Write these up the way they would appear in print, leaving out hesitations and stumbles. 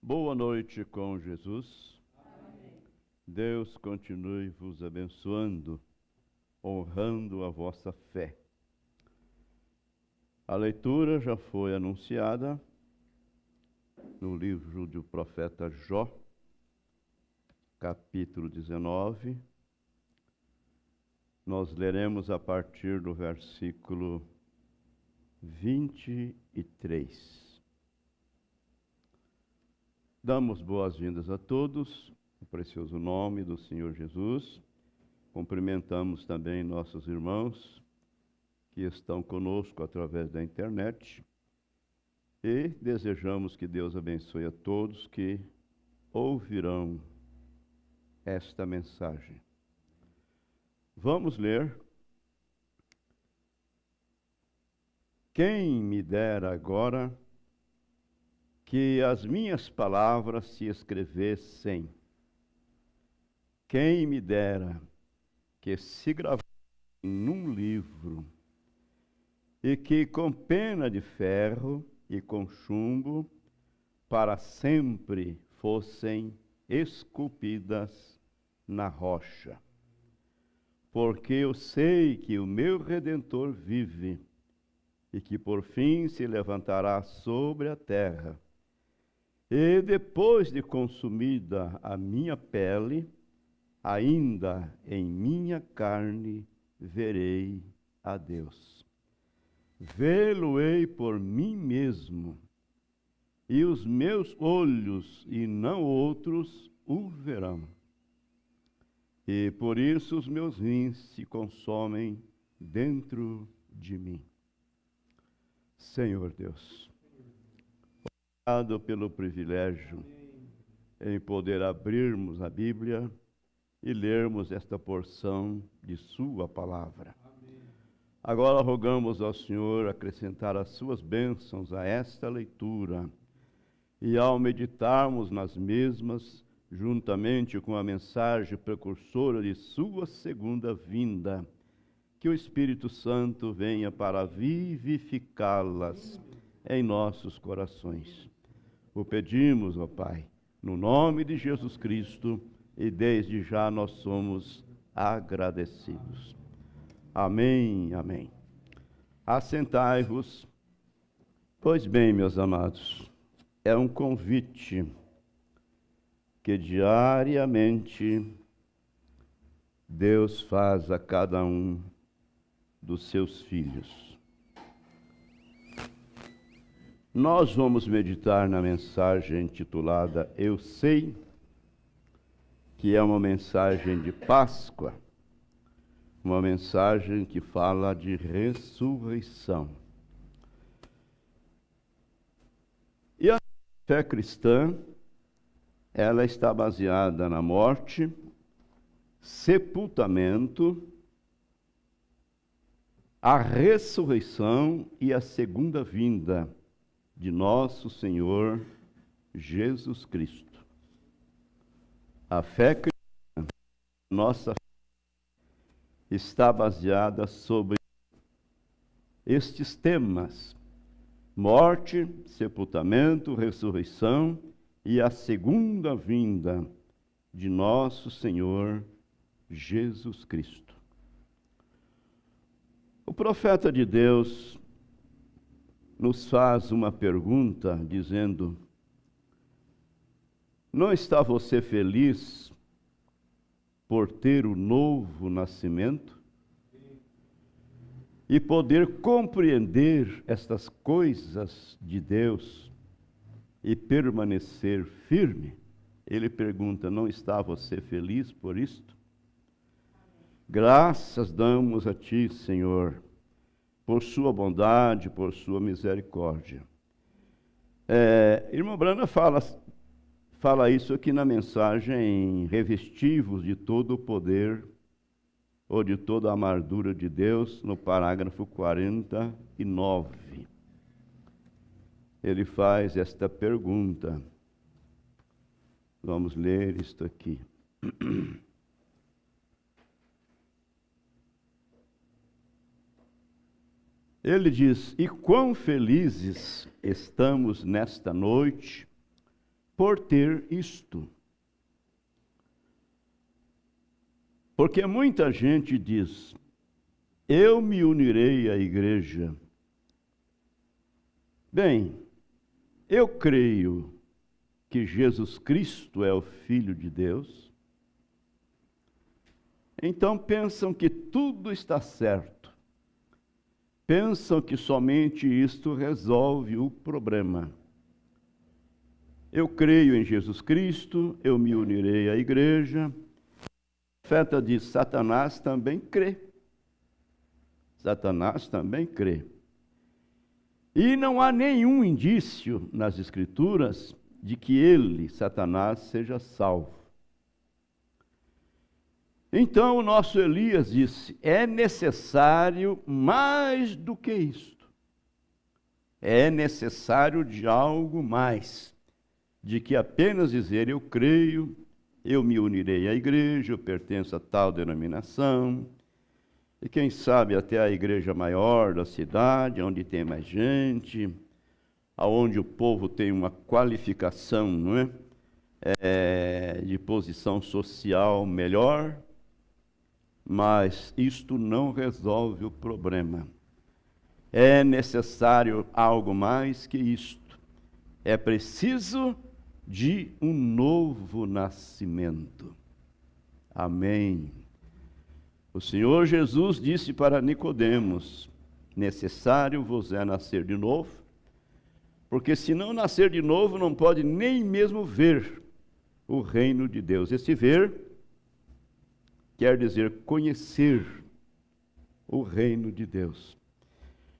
Boa noite com Jesus. Amém. Deus continue vos abençoando, honrando a vossa fé. A leitura já foi anunciada no livro do profeta Jó, capítulo 19. Nós leremos a partir do versículo 23. Damos boas-vindas a todos, no precioso nome do Senhor Jesus. Cumprimentamos também nossos irmãos que estão conosco através da internet e desejamos que Deus abençoe a todos que ouvirão esta mensagem. Vamos ler. Quem me dera agora que as minhas palavras se escrevessem. Quem me dera que se gravassem num livro e que com pena de ferro e com chumbo para sempre fossem esculpidas na rocha. Porque eu sei que o meu Redentor vive e que por fim se levantará sobre a terra. E depois de consumida a minha pele, ainda em minha carne verei a Deus. Vê-lo-ei por mim mesmo, e os meus olhos, e não outros, o verão. E por isso os meus rins se consomem dentro de mim. Senhor Deus, obrigado pelo privilégio em poder abrirmos a Bíblia e lermos esta porção de sua palavra. Agora rogamos ao Senhor acrescentar as suas bênçãos a esta leitura e ao meditarmos nas mesmas, juntamente com a mensagem precursora de sua segunda vinda, que o Espírito Santo venha para vivificá-las em nossos corações. O pedimos, ó Pai, no nome de Jesus Cristo, e desde já nós somos agradecidos. Amém, amém. Assentai-vos. Pois bem, meus amados, é um convite que diariamente Deus faz a cada um dos seus filhos. Nós vamos meditar na mensagem intitulada Eu Sei, que é uma mensagem de Páscoa, uma mensagem que fala de ressurreição. E a fé cristã, ela está baseada na morte, sepultamento, a ressurreição e a segunda vinda de nosso Senhor Jesus Cristo. A fé cristã, nossa fé, está baseada sobre estes temas: morte, sepultamento, ressurreição e a segunda vinda de nosso Senhor Jesus Cristo. O profeta de Deus nos faz uma pergunta dizendo: não está você feliz por ter o novo nascimento e poder compreender estas coisas de Deus e permanecer firme? Ele pergunta: não está você feliz por isto? Graças damos a Ti, Senhor, por sua bondade, por sua misericórdia. Irmã Brana fala isso aqui na mensagem: revestivos de todo o poder, ou de toda a amargura de Deus, no parágrafo 49. Ele faz esta pergunta. Vamos ler isto aqui. Ele diz: e quão felizes estamos nesta noite, por ter isto. Porque muita gente diz: eu me unirei à igreja. Bem, eu creio que Jesus Cristo é o Filho de Deus. Então pensam que tudo está certo. Pensam que somente isto resolve o problema. Eu creio em Jesus Cristo, eu me unirei à igreja. O profeta diz: Satanás também crê. Satanás também crê. E não há nenhum indício nas Escrituras de que ele, Satanás, seja salvo. Então o nosso Elias disse: é necessário mais do que isto. É necessário de algo mais, de que apenas dizer eu creio, eu me unirei à igreja, eu pertenço a tal denominação, e quem sabe até a igreja maior da cidade, onde tem mais gente, aonde o povo tem uma qualificação, não é? De posição social melhor, mas isto não resolve o problema. É necessário algo mais que isto. É preciso de um novo nascimento. Amém. O Senhor Jesus disse para Nicodemos: necessário vos é nascer de novo, porque se não nascer de novo, não pode nem mesmo ver o reino de Deus. Esse ver quer dizer conhecer o reino de Deus.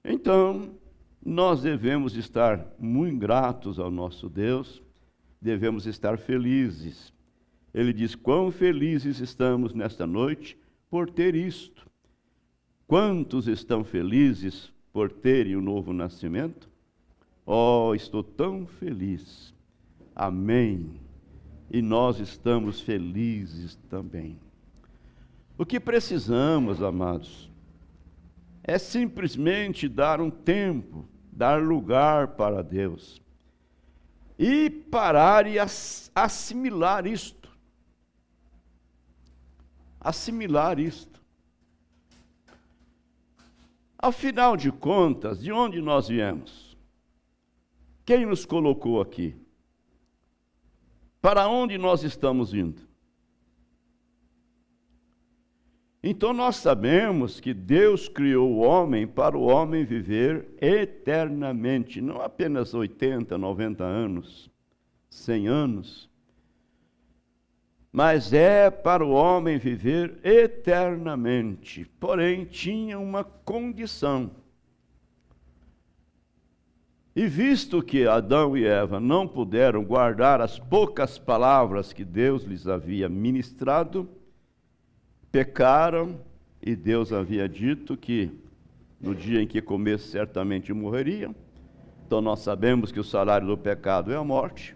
Então, nós devemos estar muito gratos ao nosso Deus, devemos estar felizes. Ele diz: quão felizes estamos nesta noite por ter isto. Quantos estão felizes por terem o novo nascimento? Oh, estou tão feliz. Amém. E nós estamos felizes também. O que precisamos, amados, é simplesmente dar um tempo, dar lugar para Deus e parar e assimilar isto. Assimilar isto. Afinal de contas, de onde nós viemos? Quem nos colocou aqui? Para onde nós estamos indo? Então nós sabemos que Deus criou o homem para o homem viver eternamente, não apenas 80, 90 anos, 100 anos, mas é para o homem viver eternamente. Porém, tinha uma condição. E visto que Adão e Eva não puderam guardar as poucas palavras que Deus lhes havia ministrado, pecaram, e Deus havia dito que no dia em que comesse certamente morreriam. Então nós sabemos que o salário do pecado é a morte.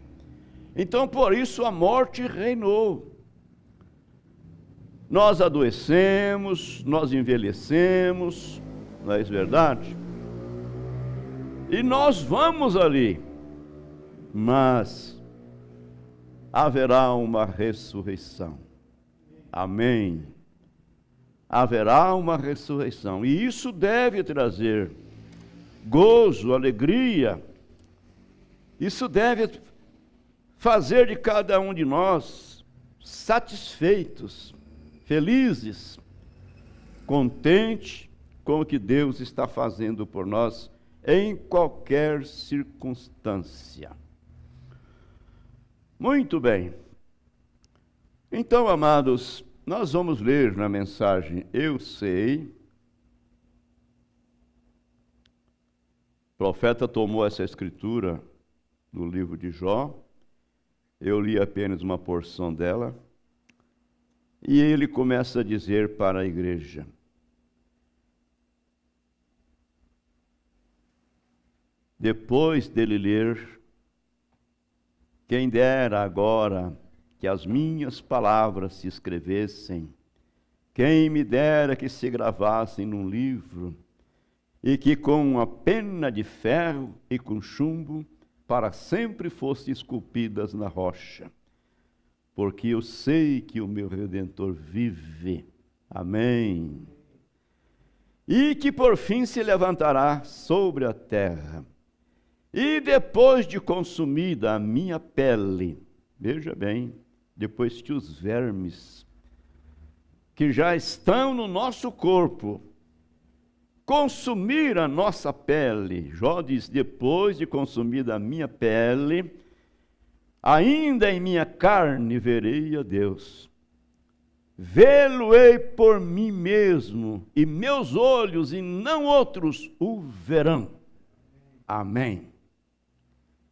Então por isso a morte reinou. Nós adoecemos, nós envelhecemos, não é isso verdade? E nós vamos ali, mas haverá uma ressurreição. Amém. Haverá uma ressurreição, e isso deve trazer gozo, alegria. Isso deve fazer de cada um de nós satisfeitos, felizes, contentes com o que Deus está fazendo por nós em qualquer circunstância. Muito bem. Então, amados, nós vamos ler na mensagem Eu Sei. O profeta tomou essa escritura do livro de Jó. Eu li apenas uma porção dela. E ele começa a dizer para a igreja: depois dele ler, quem dera agora que as minhas palavras se escrevessem, quem me dera que se gravassem num livro, e que com uma pena de ferro e com chumbo para sempre fossem esculpidas na rocha, porque eu sei que o meu Redentor vive. Amém. E que por fim se levantará sobre a terra. E depois de consumida a minha pele, veja bem, depois que os vermes que já estão no nosso corpo consumir a nossa pele, Jó diz, depois de consumida a minha pele, ainda em minha carne verei a Deus. Vê-lo-ei por mim mesmo, e meus olhos e não outros o verão. Amém.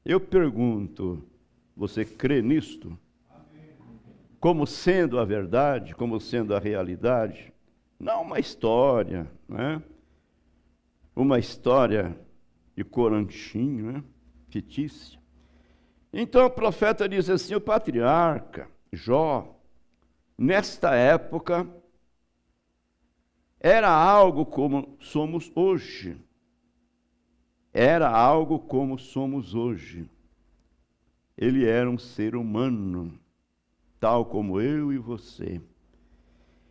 Eu pergunto, você crê nisto? Como sendo a verdade, como sendo a realidade? Não uma história, né? Uma história de coranchinho, né? Fictícia. Então o profeta diz assim, o patriarca Jó, nesta época, era algo como somos hoje. Era algo como somos hoje. Ele era um ser humano, tal como eu e você.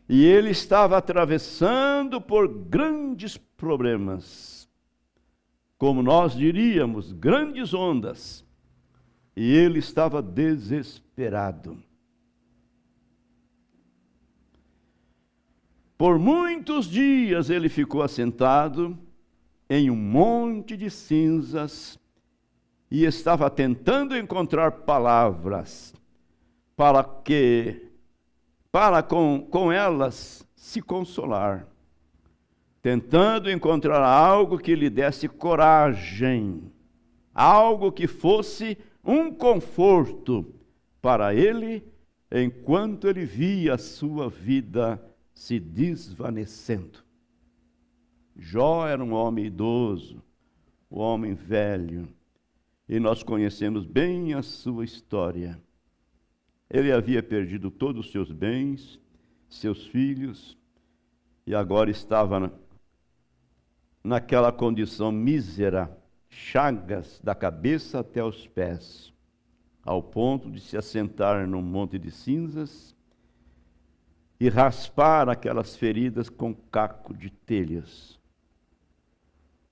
E ele estava atravessando por grandes problemas, como nós diríamos, grandes ondas. E ele estava desesperado. Por muitos dias ele ficou assentado em um monte de cinzas e estava tentando encontrar palavras para com elas se consolar, tentando encontrar algo que lhe desse coragem, algo que fosse um conforto para ele, enquanto ele via a sua vida se desvanecendo. Jó era um homem idoso, um homem velho, e nós conhecemos bem a sua história. Ele havia perdido todos os seus bens, seus filhos, e agora estava naquela condição mísera, chagas da cabeça até os pés, ao ponto de se assentar num monte de cinzas e raspar aquelas feridas com caco de telhas.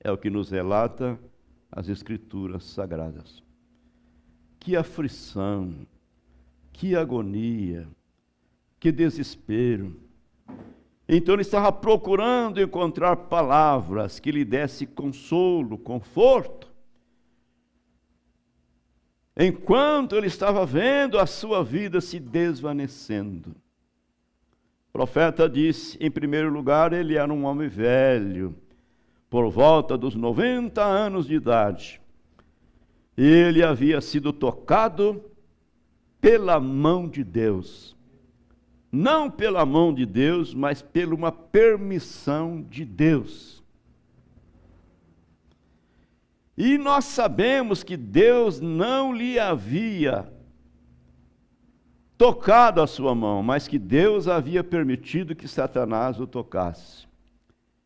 É o que nos relata as Escrituras Sagradas. Que aflição, que agonia, que desespero. Então ele estava procurando encontrar palavras que lhe desse consolo, conforto, enquanto ele estava vendo a sua vida se desvanecendo. O profeta disse, em primeiro lugar, ele era um homem velho, por volta dos 90 anos de idade. Ele havia sido tocado pela mão de Deus. Não pela mão de Deus, mas pela uma permissão de Deus. E nós sabemos que Deus não lhe havia tocado a sua mão, mas que Deus havia permitido que Satanás o tocasse.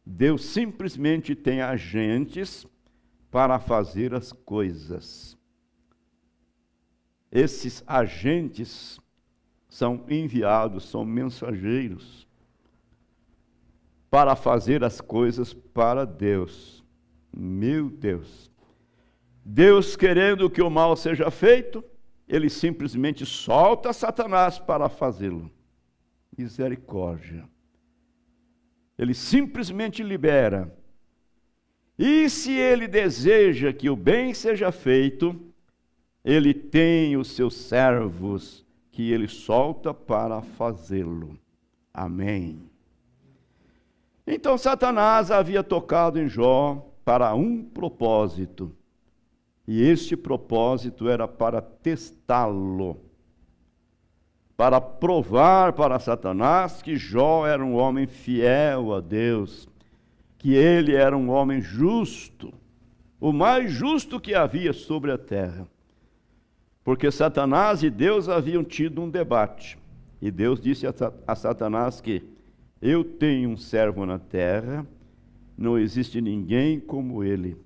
Deus simplesmente tem agentes para fazer as coisas. Esses agentes são enviados, são mensageiros para fazer as coisas para Deus. Meu Deus! Deus querendo que o mal seja feito, ele simplesmente solta Satanás para fazê-lo. Misericórdia! Ele simplesmente libera. E se ele deseja que o bem seja feito, ele tem os seus servos que ele solta para fazê-lo. Amém. Então Satanás havia tocado em Jó para um propósito. E este propósito era para testá-lo. Para provar para Satanás que Jó era um homem fiel a Deus, que ele era um homem justo, o mais justo que havia sobre a terra. Porque Satanás e Deus haviam tido um debate. E Deus disse a Satanás que eu tenho um servo na terra, não existe ninguém como ele.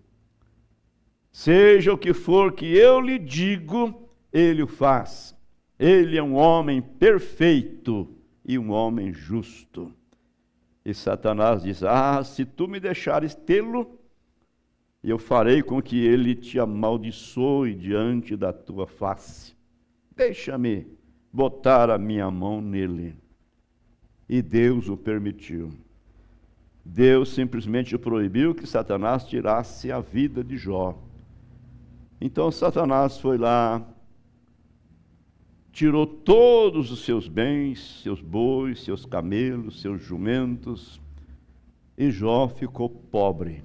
Seja o que for que eu lhe digo, ele o faz. Ele é um homem perfeito e um homem justo. E Satanás diz: se tu me deixares tê-lo, eu farei com que ele te amaldiçoe diante da tua face. Deixa-me botar a minha mão nele. E Deus o permitiu. Deus simplesmente proibiu que Satanás tirasse a vida de Jó. Então Satanás foi lá, tirou todos os seus bens, seus bois, seus camelos, seus jumentos, e Jó ficou pobre.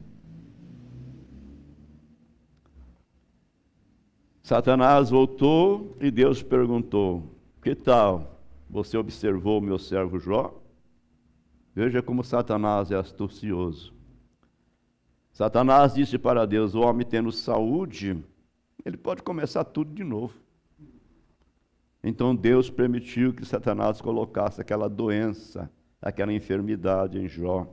Satanás voltou e Deus perguntou: que tal? Você observou o meu servo Jó? Veja como Satanás é astucioso. Satanás disse para Deus: o homem tendo saúde, ele pode começar tudo de novo. Então Deus permitiu que Satanás colocasse aquela doença, aquela enfermidade em Jó,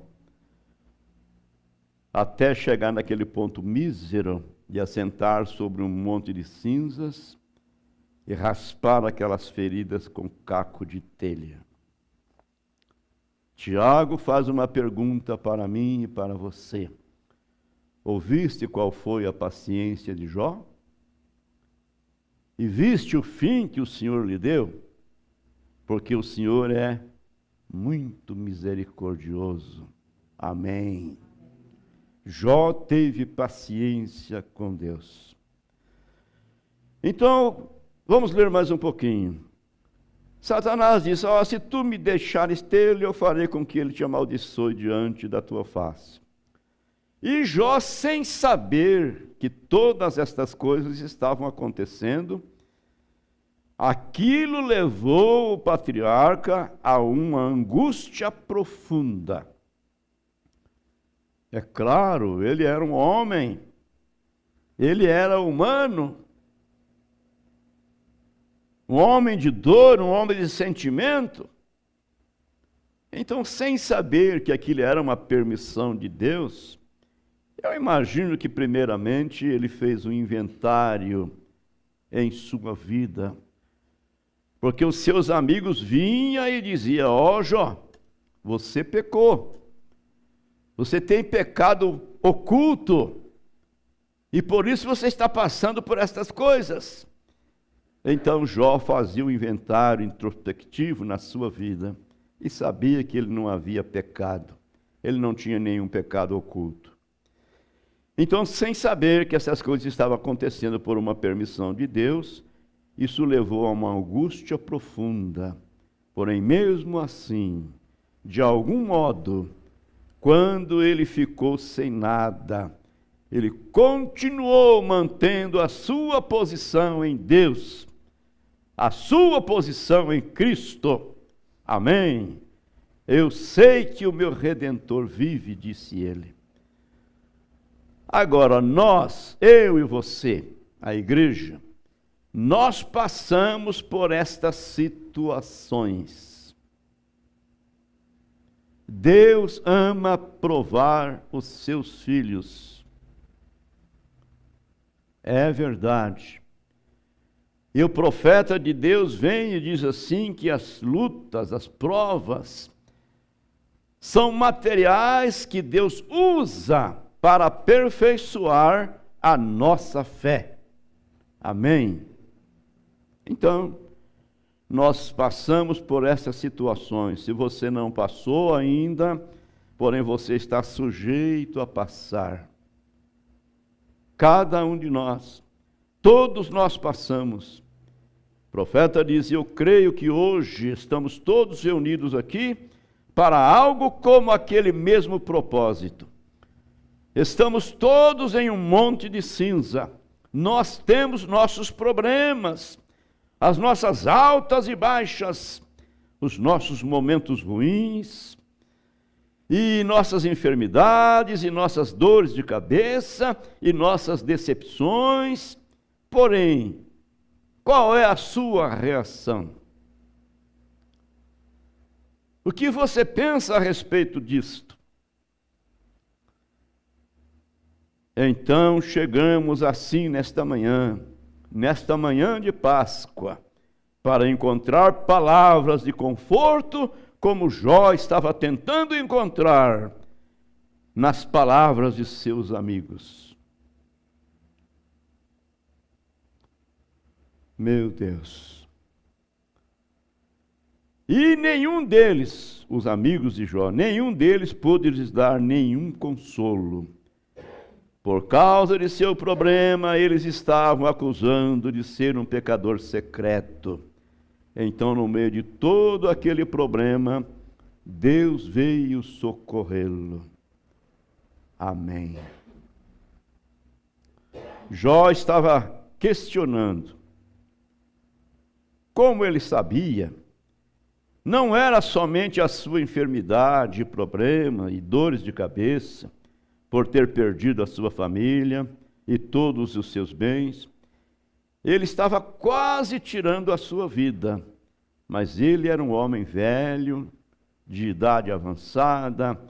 até chegar naquele ponto mísero de assentar sobre um monte de cinzas e raspar aquelas feridas com caco de telha. Tiago faz uma pergunta para mim e para você. Ouviste qual foi a paciência de Jó? E viste o fim que o Senhor lhe deu? Porque o Senhor é muito misericordioso. Amém. Jó teve paciência com Deus. Então, vamos ler mais um pouquinho. Satanás disse: se tu me deixares tê-lo, eu farei com que ele te amaldiçoe diante da tua face. E Jó, sem saber que todas estas coisas estavam acontecendo, aquilo levou o patriarca a uma angústia profunda. É claro, ele era um homem, ele era humano, um homem de dor, um homem de sentimento. Então, sem saber que aquilo era uma permissão de Deus, eu imagino que primeiramente ele fez um inventário em sua vida, porque os seus amigos vinham e diziam: Jó, você pecou, você tem pecado oculto, e por isso você está passando por estas coisas. Então Jó fazia um inventário introspectivo na sua vida e sabia que ele não havia pecado, ele não tinha nenhum pecado oculto. Então, sem saber que essas coisas estavam acontecendo por uma permissão de Deus, isso levou a uma angústia profunda. Porém, mesmo assim, de algum modo, quando ele ficou sem nada, ele continuou mantendo a sua posição em Deus, a sua posição em Cristo. Amém. Eu sei que o meu Redentor vive, disse ele. Agora, nós, eu e você, a igreja, nós passamos por estas situações. Deus ama provar os seus filhos. É verdade. E o profeta de Deus vem e diz assim que as lutas, as provas, são materiais que Deus usa para aperfeiçoar a nossa fé. Amém? Então, nós passamos por essas situações. Se você não passou ainda, porém você está sujeito a passar. Cada um de nós, todos nós passamos. O profeta diz: eu creio que hoje estamos todos reunidos aqui para algo como aquele mesmo propósito. Estamos todos em um monte de cinza. Nós temos nossos problemas, as nossas altas e baixas, os nossos momentos ruins, e nossas enfermidades, e nossas dores de cabeça, e nossas decepções. Porém, qual é a sua reação? O que você pensa a respeito disto? Então chegamos assim nesta manhã de Páscoa, para encontrar palavras de conforto, como Jó estava tentando encontrar nas palavras de seus amigos. Meu Deus! E nenhum deles, os amigos de Jó, nenhum deles pôde lhes dar nenhum consolo. Por causa de seu problema, eles estavam acusando de ser um pecador secreto. Então, no meio de todo aquele problema, Deus veio socorrê-lo. Amém. Jó estava questionando. Como ele sabia, não era somente a sua enfermidade, problema e dores de cabeça, por ter perdido a sua família e todos os seus bens. Ele estava quase tirando a sua vida, mas ele era um homem velho, de idade avançada,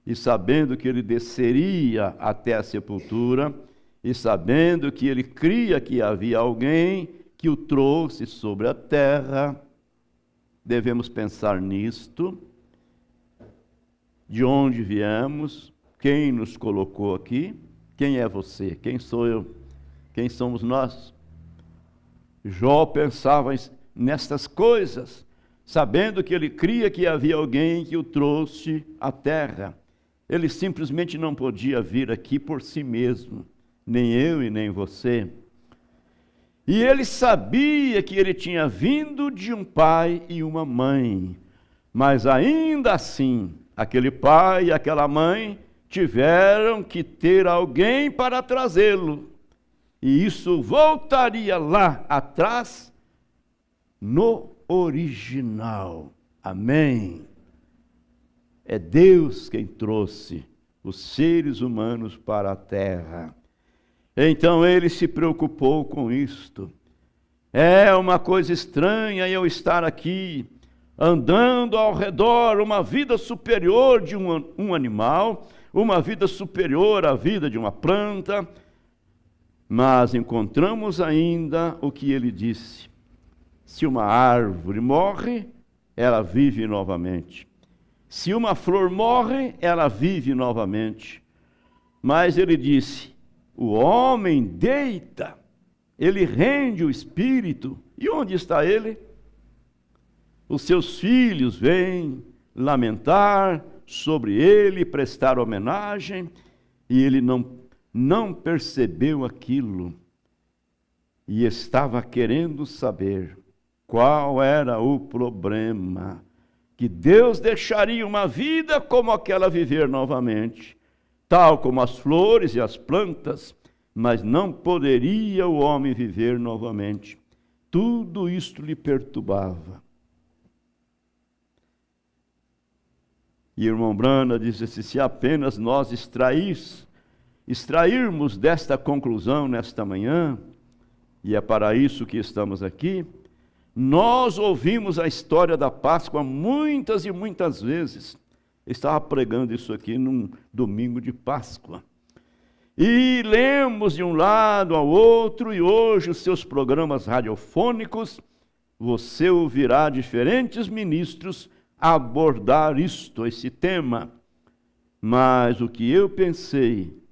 e sabendo que ele desceria até a sepultura, e sabendo que ele cria que havia alguém que o trouxe sobre a terra, devemos pensar nisto, de onde viemos, quem nos colocou aqui, quem é você, quem sou eu, quem somos nós? Jó pensava nestas coisas, sabendo que ele cria que havia alguém que o trouxe à terra. Ele simplesmente não podia vir aqui por si mesmo, nem eu e nem você. E ele sabia que ele tinha vindo de um pai e uma mãe, mas ainda assim, aquele pai e aquela mãe tiveram que ter alguém para trazê-lo. E isso voltaria lá atrás, no original. Amém. É Deus quem trouxe os seres humanos para a terra. Então ele se preocupou com isto. É uma coisa estranha eu estar aqui, andando ao redor, uma vida superior de um animal, uma vida superior à vida de uma planta, mas encontramos ainda o que ele disse: se uma árvore morre, ela vive novamente. Se uma flor morre, ela vive novamente. Mas ele disse: o homem deita, ele rende o espírito. E onde está ele? Os seus filhos vêm lamentar sobre ele, prestar homenagem, e ele não percebeu aquilo. E estava querendo saber qual era o problema. Que Deus deixaria uma vida como aquela viver novamente, tal como as flores e as plantas, mas não poderia o homem viver novamente. Tudo isto lhe perturbava. E irmão Brana disse assim: se apenas nós extrairmos desta conclusão nesta manhã, e é para isso que estamos aqui, nós ouvimos a história da Páscoa muitas e muitas vezes. Eu estava pregando isso aqui num domingo de Páscoa. E lemos de um lado ao outro, e hoje os seus programas radiofônicos, você ouvirá diferentes ministros abordar esse tema. Mas o que eu pensei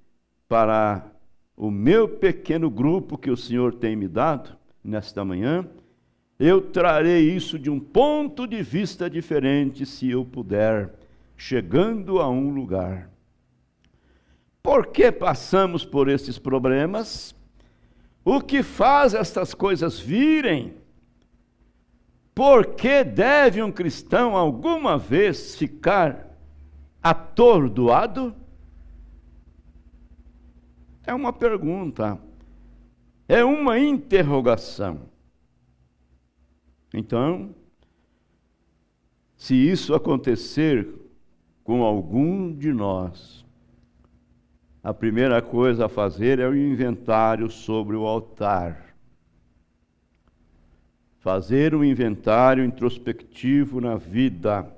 para o meu pequeno grupo que o Senhor tem me dado nesta manhã, eu trarei isso de um ponto de vista diferente, se eu puder, chegando a um lugar. Por que passamos por esses problemas? O que faz estas coisas virem? Por que deve um cristão alguma vez ficar atordoado? É uma pergunta, é uma interrogação. Então, se isso acontecer com algum de nós, a primeira coisa a fazer é o inventário sobre o altar. Fazer um inventário introspectivo na vida.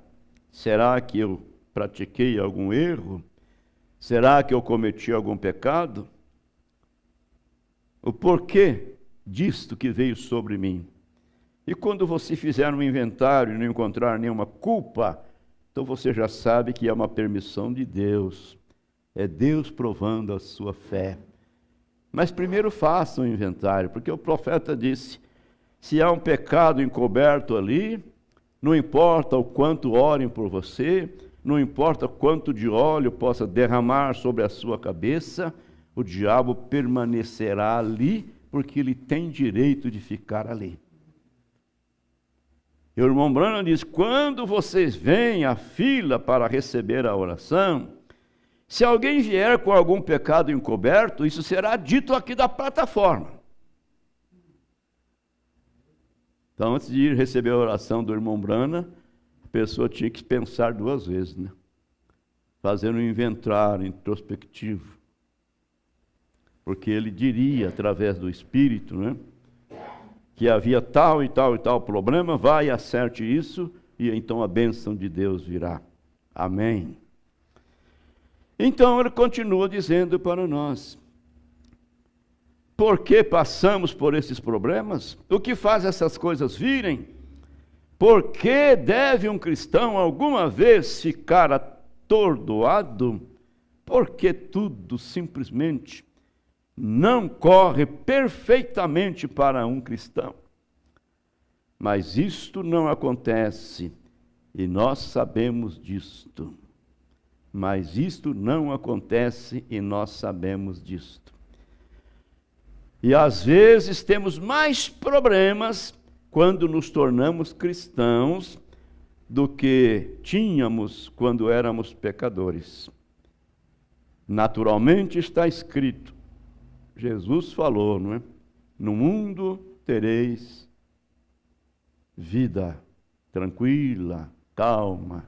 Será que eu pratiquei algum erro? Será que eu cometi algum pecado? o porquê disto que veio sobre mim. E quando você fizer um inventário e não encontrar nenhuma culpa, então você já sabe que é uma permissão de Deus. É Deus provando a sua fé. Mas primeiro faça um inventário, porque o profeta disse, se há um pecado encoberto ali, não importa o quanto orem por você, não importa quanto de óleo possa derramar sobre a sua cabeça, o diabo permanecerá ali, porque ele tem direito de ficar ali. E o irmão Branham diz, quando vocês vêm à fila para receber a oração, se alguém vier com algum pecado encoberto, isso será dito aqui da plataforma. Então, antes de ir receber a oração do irmão Branham, a pessoa tinha que pensar duas vezes, né? Fazer um inventário introspectivo. Porque ele diria, através do Espírito, né, que havia tal e tal e tal problema, vai e acerte isso, e então a bênção de Deus virá. Amém. Então ele continua dizendo para nós, por que passamos por esses problemas? O que faz essas coisas virem? Por que deve um cristão alguma vez ficar atordoado? Porque tudo simplesmente não corre perfeitamente para um cristão. Mas isto não acontece, e nós sabemos disto. Mas isto não acontece, e nós sabemos disto. E às vezes temos mais problemas quando nos tornamos cristãos do que tínhamos quando éramos pecadores. Naturalmente está escrito, Jesus falou, não é? No mundo tereis vida tranquila, calma,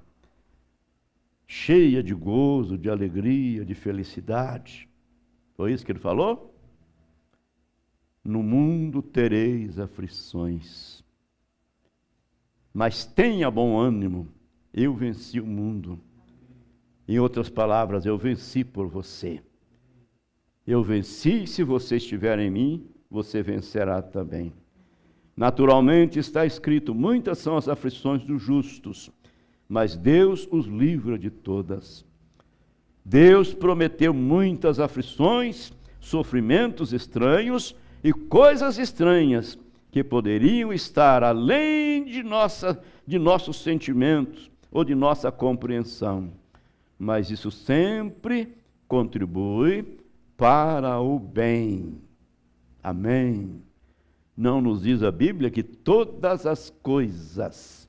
cheia de gozo, de alegria, de felicidade. Foi isso que ele falou? No mundo tereis aflições, mas tenha bom ânimo, eu venci o mundo. Em outras palavras, eu venci por você. Eu venci, se você estiver em mim, você vencerá também. Naturalmente está escrito, muitas são as aflições dos justos, mas Deus os livra de todas. Deus prometeu muitas aflições, sofrimentos estranhos e coisas estranhas que poderiam estar além de nossos sentimentos ou de nossa compreensão. Mas isso sempre contribui para o bem. Amém. Não nos diz a Bíblia que todas as coisas,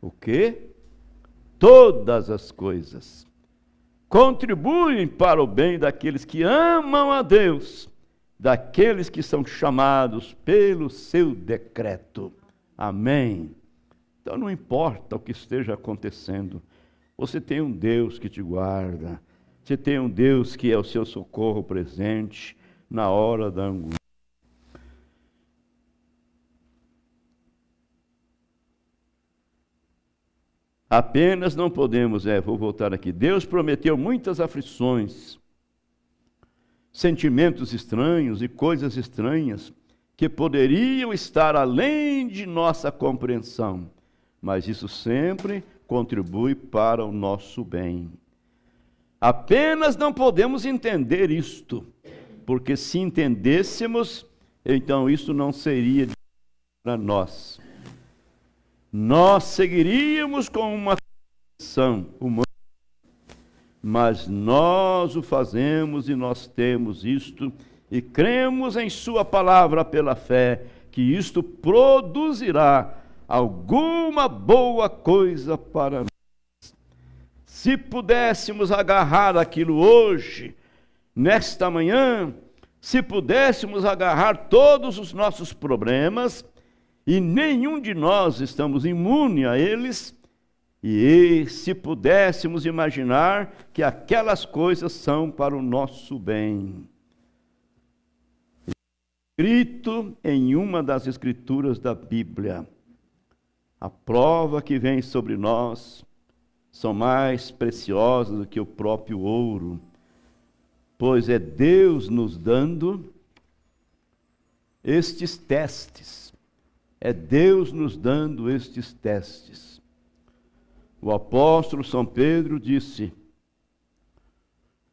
o quê? Todas as coisas contribuem para o bem daqueles que amam a Deus, daqueles que são chamados pelo seu decreto. Amém. Então não importa o que esteja acontecendo, você tem um Deus que te guarda, você tem um Deus que é o seu socorro presente na hora da angústia. Apenas não podemos, vou voltar aqui, Deus prometeu muitas aflições, sentimentos estranhos e coisas estranhas que poderiam estar além de nossa compreensão, mas isso sempre contribui para o nosso bem. Apenas não podemos entender isto, porque se entendêssemos, então isso não seria para nós. Nós seguiríamos com uma condição humana, mas nós o fazemos e nós temos isto, e cremos em sua palavra pela fé, que isto produzirá alguma boa coisa para nós. Se pudéssemos agarrar aquilo hoje, nesta manhã, se pudéssemos agarrar todos os nossos problemas, e nenhum de nós estamos imune a eles, e se pudéssemos imaginar que aquelas coisas são para o nosso bem. Escrito em uma das escrituras da Bíblia, a prova que vem sobre nós são mais preciosas do que o próprio ouro, pois é Deus nos dando estes testes. É Deus nos dando estes testes. O apóstolo São Pedro disse: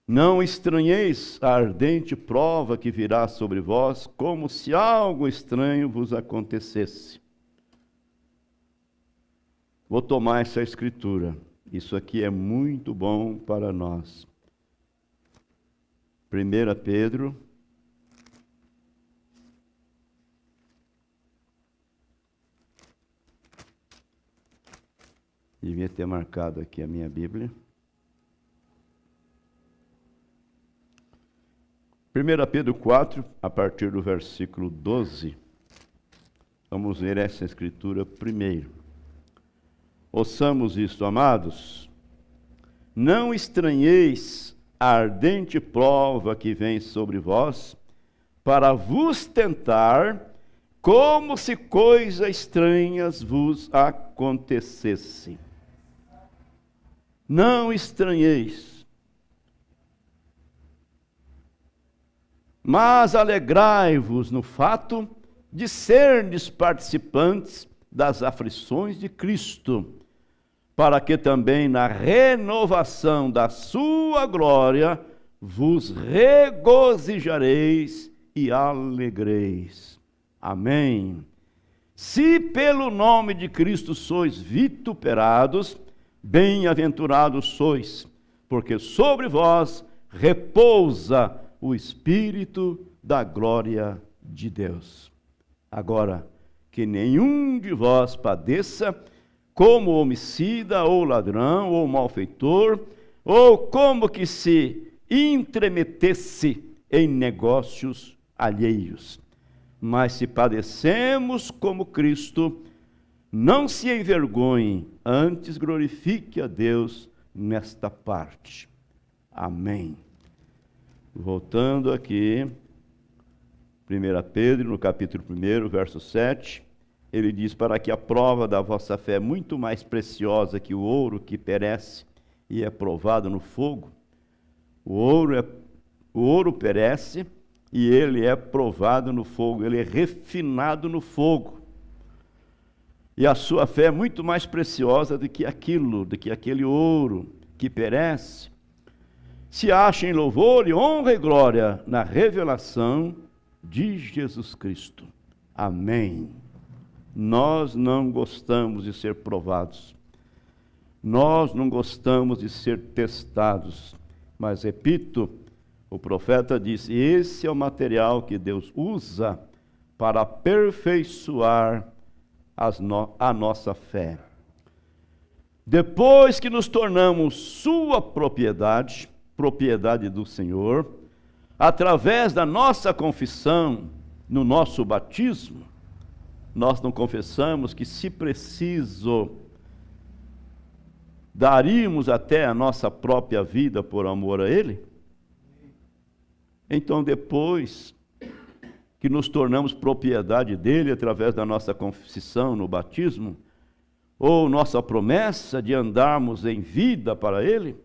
não estranheis a ardente prova que virá sobre vós, como se algo estranho vos acontecesse. Vou tomar essa escritura. Isso aqui é muito bom para nós. 1 Pedro, devia ter marcado aqui a minha Bíblia. 1 Pedro 4, a partir do versículo 12. Vamos ler essa escritura primeiro. Ouçamos isto, amados. Não estranheis a ardente prova que vem sobre vós, para vos tentar, como se coisas estranhas vos acontecessem. Não estranheis, mas alegrai-vos no fato de serdes participantes das aflições de Cristo, para que também na renovação da sua glória vos regozijareis e alegreis. Amém. Se pelo nome de Cristo sois vituperados, bem-aventurados sois, porque sobre vós repousa o Espírito da glória de Deus. Agora, que nenhum de vós padeça como homicida, ou ladrão, ou malfeitor, ou como que se intrometesse em negócios alheios. Mas se padecemos como Cristo, não se envergonhe, antes glorifique a Deus nesta parte. Amém. Voltando aqui, 1 Pedro, no capítulo 1, verso 7, ele diz: para que a prova da vossa fé, muito mais preciosa que o ouro que perece e é provado no fogo, o ouro perece e ele é provado no fogo, ele é refinado no fogo. E a sua fé é muito mais preciosa do que aquele ouro que perece, se acha em louvor e honra e glória na revelação de Jesus Cristo. Amém. Nós não gostamos de ser provados. Nós não gostamos de ser testados. Mas, repito, o profeta disse: esse é o material que Deus usa para aperfeiçoar a nossa fé. Depois que nos tornamos sua propriedade do Senhor, através da nossa confissão, no nosso batismo, nós não confessamos que, se preciso, daríamos até a nossa própria vida por amor a Ele? Então, depois que nos tornamos propriedade dele através da nossa confissão no batismo, ou nossa promessa de andarmos em vida para Ele,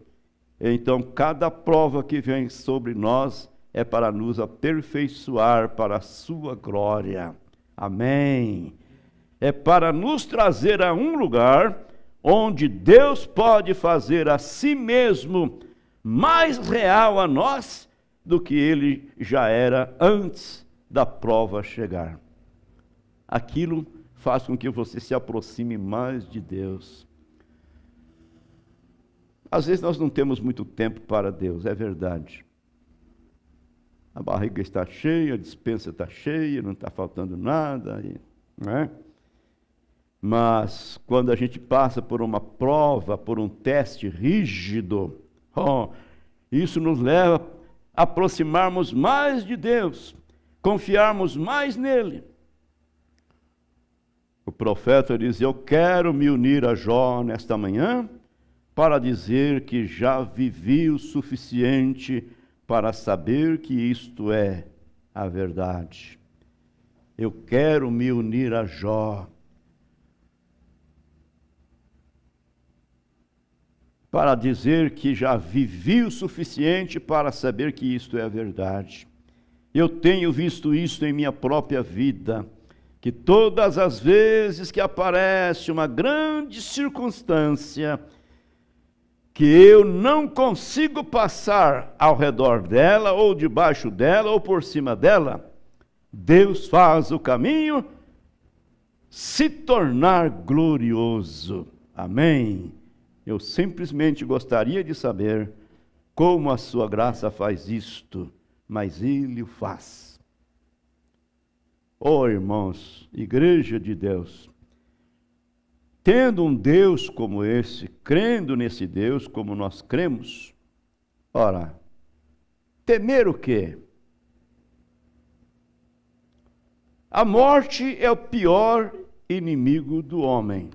então cada prova que vem sobre nós é para nos aperfeiçoar para a sua glória. Amém. É para nos trazer a um lugar onde Deus pode fazer a si mesmo mais real a nós do que Ele já era antes da prova chegar. Aquilo faz com que você se aproxime mais de Deus. Às vezes nós não temos muito tempo para Deus, é verdade. A barriga está cheia, a despensa está cheia, não está faltando nada, não é? Mas quando a gente passa por uma prova, por um teste rígido, isso nos leva a aproximarmos mais de Deus, confiarmos mais nele. O profeta diz: eu quero me unir a Jó nesta manhã para dizer que já vivi o suficiente para saber que isto é a verdade. Eu quero me unir a Jó para dizer que já vivi o suficiente para saber que isto é a verdade. Eu tenho visto isso em minha própria vida, que todas as vezes que aparece uma grande circunstância, que eu não consigo passar ao redor dela, ou debaixo dela, ou por cima dela, Deus faz o caminho se tornar glorioso. Amém? Eu simplesmente gostaria de saber como a sua graça faz isto, mas Ele o faz. Oh, irmãos, Igreja de Deus, tendo um Deus como esse, crendo nesse Deus como nós cremos, ora, temer o quê? A morte é o pior inimigo do homem.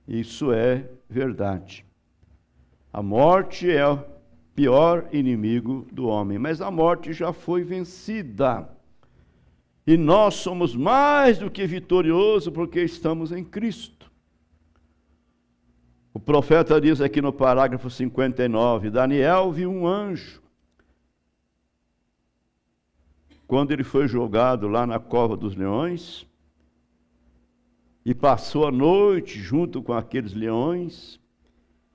Isso é verdade. A morte é o pior inimigo do homem, mas a morte já foi vencida. E nós somos mais do que vitoriosos porque estamos em Cristo. O profeta diz aqui no parágrafo 59, Daniel viu um anjo. Quando ele foi jogado lá na cova dos leões, e passou a noite junto com aqueles leões,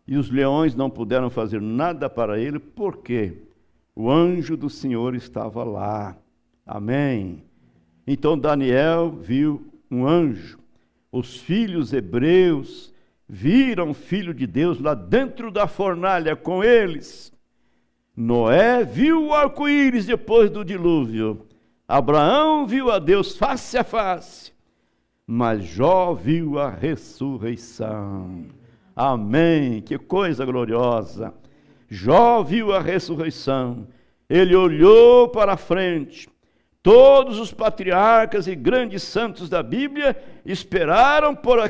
e os leões não puderam fazer nada para ele, porque o anjo do Senhor estava lá. Amém? Então Daniel viu um anjo. Os filhos hebreus viram o Filho de Deus lá dentro da fornalha com eles. Noé viu o arco-íris depois do dilúvio. Abraão viu a Deus face a face. Mas Jó viu a ressurreição. Amém, que coisa gloriosa. Jó viu a ressurreição. Ele olhou para a frente. Todos os patriarcas e grandes santos da Bíblia esperaram por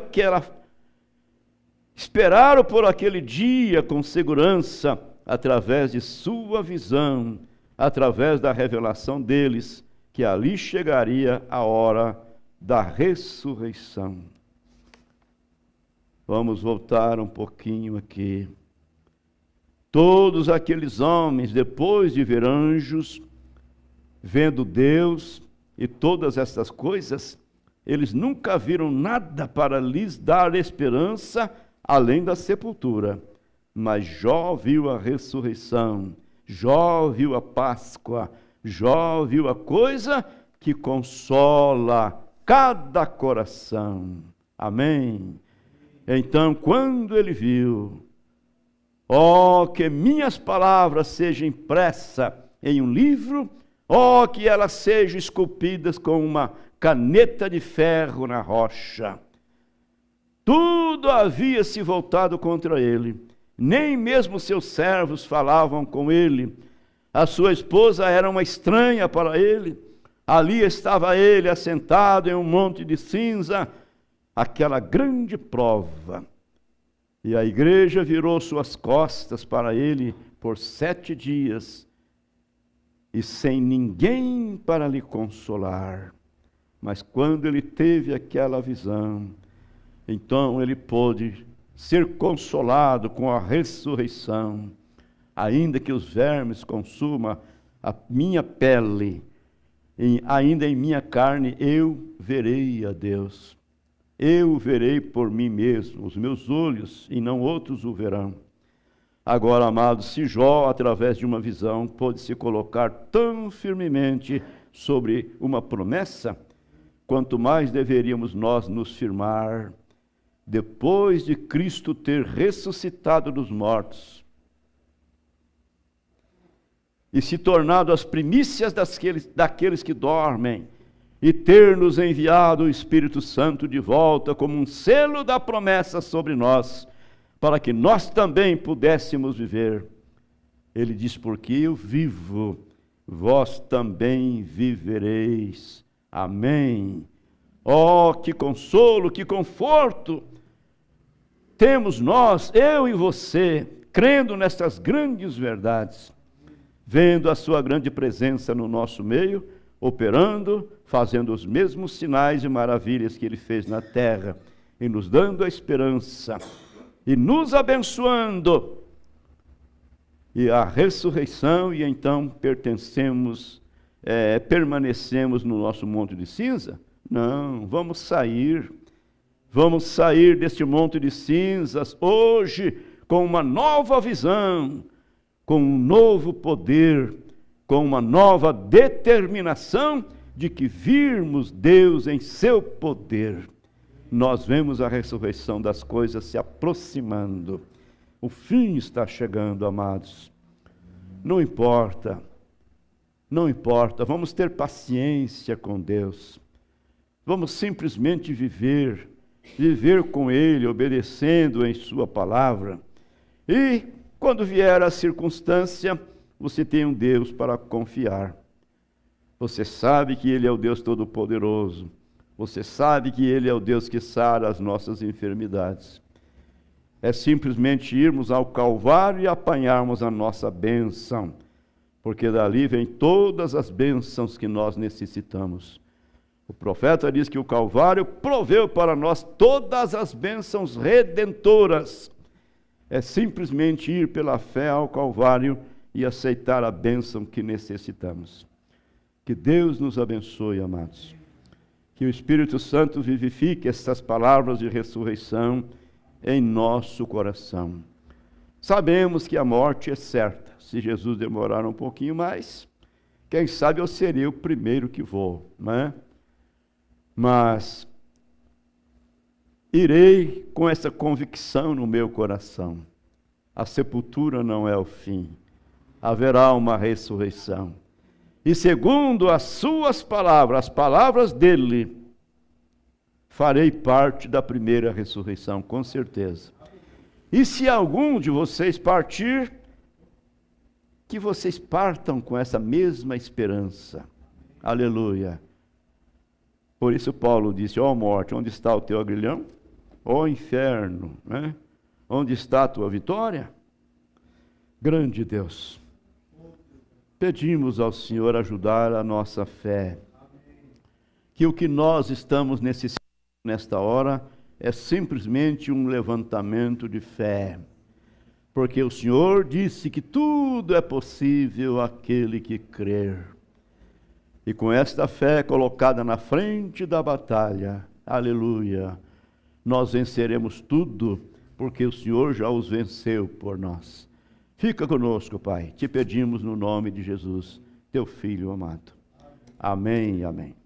aquele dia com segurança, através de sua visão, através da revelação deles, que ali chegaria a hora da ressurreição. Vamos voltar um pouquinho aqui. Todos aqueles homens, depois de ver anjos, vendo Deus e todas essas coisas, eles nunca viram nada para lhes dar esperança além da sepultura. Mas Jó viu a ressurreição, Jó viu a Páscoa, Jó viu a coisa que consola cada coração. Amém? Então, quando ele viu, que minhas palavras sejam impressas em um livro, que elas sejam esculpidas com uma caneta de ferro na rocha. Tudo havia se voltado contra ele, nem mesmo seus servos falavam com ele. A sua esposa era uma estranha para ele. Ali estava ele assentado em um monte de cinza, aquela grande prova. E a igreja virou suas costas para ele por 7 dias, e sem ninguém para lhe consolar. Mas quando ele teve aquela visão, então ele pôde ser consolado com a ressurreição. Ainda que os vermes consumam a minha pele, ainda em minha carne eu verei a Deus. Eu o verei por mim mesmo, os meus olhos, e não outros o verão. Agora, amados, se Jó, através de uma visão, pôde se colocar tão firmemente sobre uma promessa, quanto mais deveríamos nós nos firmar, depois de Cristo ter ressuscitado dos mortos, e se tornado as primícias daqueles que dormem, e ter nos enviado o Espírito Santo de volta como um selo da promessa sobre nós, para que nós também pudéssemos viver. Ele diz, porque eu vivo, vós também vivereis. Amém. Que consolo, que conforto temos nós, eu e você, crendo nestas grandes verdades, vendo a sua grande presença no nosso meio, operando, fazendo os mesmos sinais e maravilhas que ele fez na terra, e nos dando a esperança, e nos abençoando, e a ressurreição, e então pertencemos permanecemos no nosso monte de cinza. Não, vamos sair deste monte de cinzas hoje com uma nova visão, com um novo poder, com uma nova determinação de que virmos Deus em seu poder. Nós vemos a ressurreição das coisas se aproximando. O fim está chegando, amados. Não importa, vamos ter paciência com Deus. Vamos simplesmente viver com Ele, obedecendo em sua palavra. E quando vier a circunstância, você tem um Deus para confiar. Você sabe que Ele é o Deus Todo-Poderoso. Você sabe que Ele é o Deus que sara as nossas enfermidades. É simplesmente irmos ao Calvário e apanharmos a nossa bênção, porque dali vem todas as bênçãos que nós necessitamos. O profeta diz que o Calvário proveu para nós todas as bênçãos redentoras. É simplesmente ir pela fé ao Calvário e aceitar a bênção que necessitamos. Que Deus nos abençoe, amados. Que o Espírito Santo vivifique estas palavras de ressurreição em nosso coração. Sabemos que a morte é certa. Se Jesus demorar um pouquinho mais, quem sabe eu serei o primeiro que vou, não é? Mas irei com essa convicção no meu coração. A sepultura não é o fim. Haverá uma ressurreição. E segundo as suas palavras, as palavras dele, farei parte da primeira ressurreição, com certeza. E se algum de vocês partir, que vocês partam com essa mesma esperança. Aleluia. Por isso Paulo disse: ó morte, onde está o teu aguilhão? Ó inferno, né? Onde está a tua vitória? Grande Deus, pedimos ao Senhor ajudar a nossa fé. Que o que nós estamos necessitando nesta hora é simplesmente um levantamento de fé. Porque o Senhor disse que tudo é possível àquele que crer. E com esta fé colocada na frente da batalha, aleluia, nós venceremos tudo, porque o Senhor já os venceu por nós. Fica conosco, Pai, te pedimos no nome de Jesus, teu Filho amado. Amém e amém.